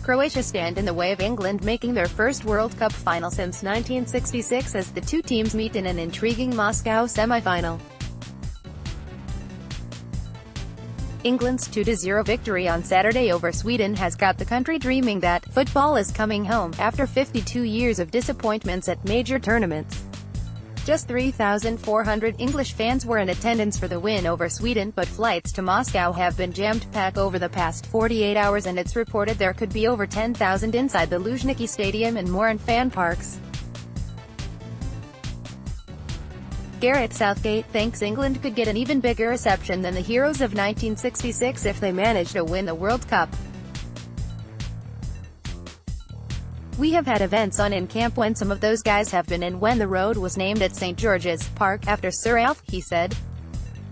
Croatia stand in the way of England making their first World Cup final since 1966 as the two teams meet in an intriguing Moscow semi-final. England's 2-0 victory on Saturday over Sweden has got the country dreaming that football is coming home, after 52 years of disappointments at major tournaments. Just 3,400 English fans were in attendance for the win over Sweden, but flights to Moscow have been jammed-packed over the past 48 hours and it's reported there could be over 10,000 inside the Luzhniki stadium and more in fan parks. Gareth Southgate thinks England could get an even bigger reception than the heroes of 1966 if they manage to win the World Cup. "We have had events on in camp when some of those guys have been in when the road was named at St. George's Park after Sir Alf," he said.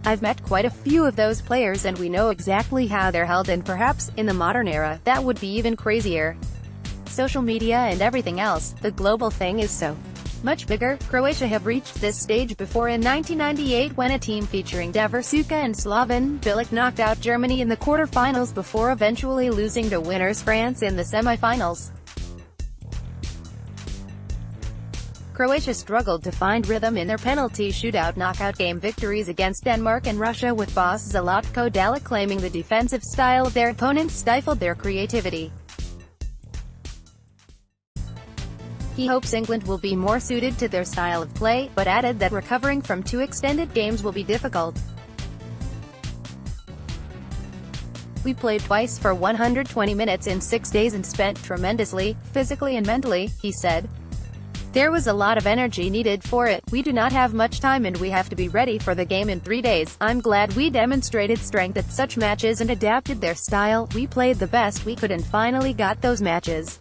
"I've met quite a few of those players and we know exactly how they're held, and perhaps, in the modern era, that would be even crazier. Social media and everything else, the global thing is so much bigger." Croatia have reached this stage before in 1998 when a team featuring Davor Suka and Slaven Bilic knocked out Germany in the quarter-finals before eventually losing to winners France in the semi-finals. Croatia struggled to find rhythm in their penalty shootout knockout game victories against Denmark and Russia, with boss Zlatko Dalic claiming the defensive style of their opponents stifled their creativity. He hopes England will be more suited to their style of play, but added that recovering from two extended games will be difficult. "We played twice for 120 minutes in 6 days and spent tremendously, physically and mentally," he said. "There was a lot of energy needed for it. We do not have much time and we have to be ready for the game in 3 days. I'm glad we demonstrated strength at such matches and adapted their style. We played the best we could and finally got those matches.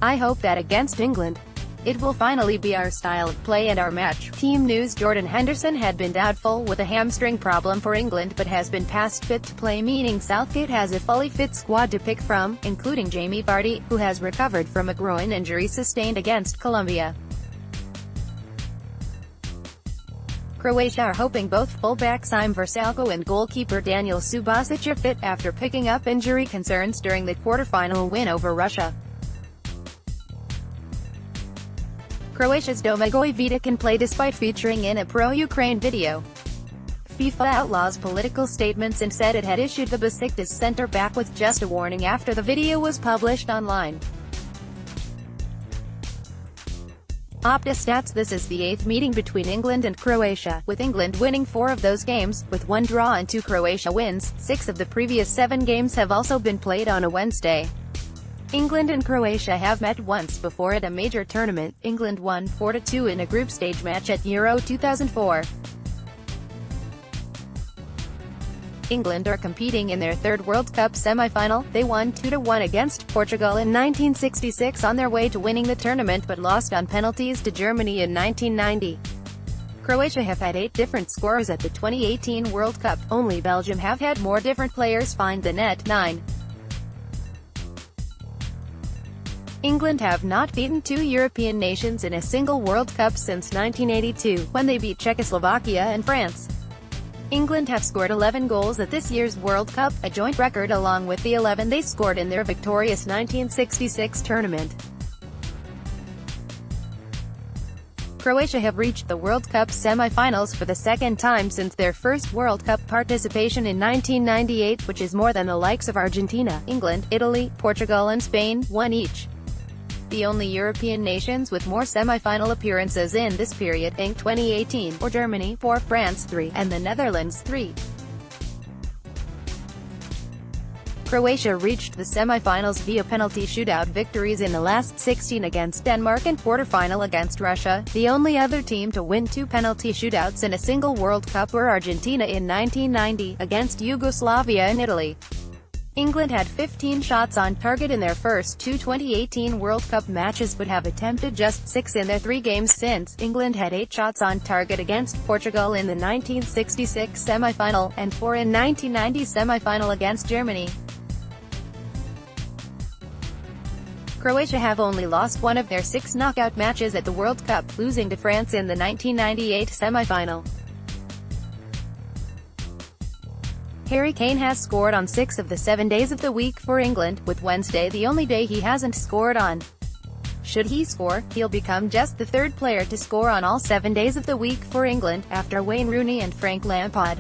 I hope that against England, it will finally be our style of play and our match." Team News Jordan Henderson had been doubtful with a hamstring problem for England but has been past fit to play, meaning Southgate has a fully fit squad to pick from, including Jamie Vardy, who has recovered from a groin injury sustained against Colombia. Croatia are hoping both fullback Sime Vrsaljko and goalkeeper Daniel Subasic are fit after picking up injury concerns during the quarter-final win over Russia. Croatia's Domagoj Vidic can play despite featuring in a pro-Ukraine video. FIFA outlaws political statements and said it had issued the Besiktas centre-back with just a warning after the video was published online. Opta stats: this is the 8th meeting between England and Croatia, with England winning 4 of those games, with 1 draw and 2 Croatia wins. 6 of the previous 7 games have also been played on a Wednesday. England and Croatia have met once before at a major tournament. England won 4-2 in a group stage match at Euro 2004. England are competing in their 3rd World Cup semi-final. They won 2-1 against Portugal in 1966 on their way to winning the tournament but lost on penalties to Germany in 1990. Croatia have had 8 different scorers at the 2018 World Cup. Only Belgium have had more different players find the net, 9. England have not beaten 2 European nations in a single World Cup since 1982, when they beat Czechoslovakia and France. England have scored 11 goals at this year's World Cup, a joint record along with the 11 they scored in their victorious 1966 tournament. Croatia have reached the World Cup semi-finals for the 2nd time since their first World Cup participation in 1998, which is more than the likes of Argentina, England, Italy, Portugal and Spain, 1 each. The only European nations with more semi-final appearances in this period, in 2018, were Germany 4, France 3, and the Netherlands 3. Croatia reached the semi-finals via penalty shootout victories in the last 16 against Denmark and quarter-final against Russia. The only other team to win 2 penalty shootouts in a single World Cup were Argentina in 1990, against Yugoslavia and Italy. England had 15 shots on target in their first 2 2018 World Cup matches but have attempted just 6 in their 3 games since. England had 8 shots on target against Portugal in the 1966 semi-final, and 4 in 1990 semi-final against Germany. Croatia have only lost 1 of their 6 knockout matches at the World Cup, losing to France in the 1998 semi-final. Harry Kane has scored on 6 of the 7 days of the week for England, with Wednesday the only day he hasn't scored on. Should he score, he'll become just the third player to score on all 7 days of the week for England, after Wayne Rooney and Frank Lampard.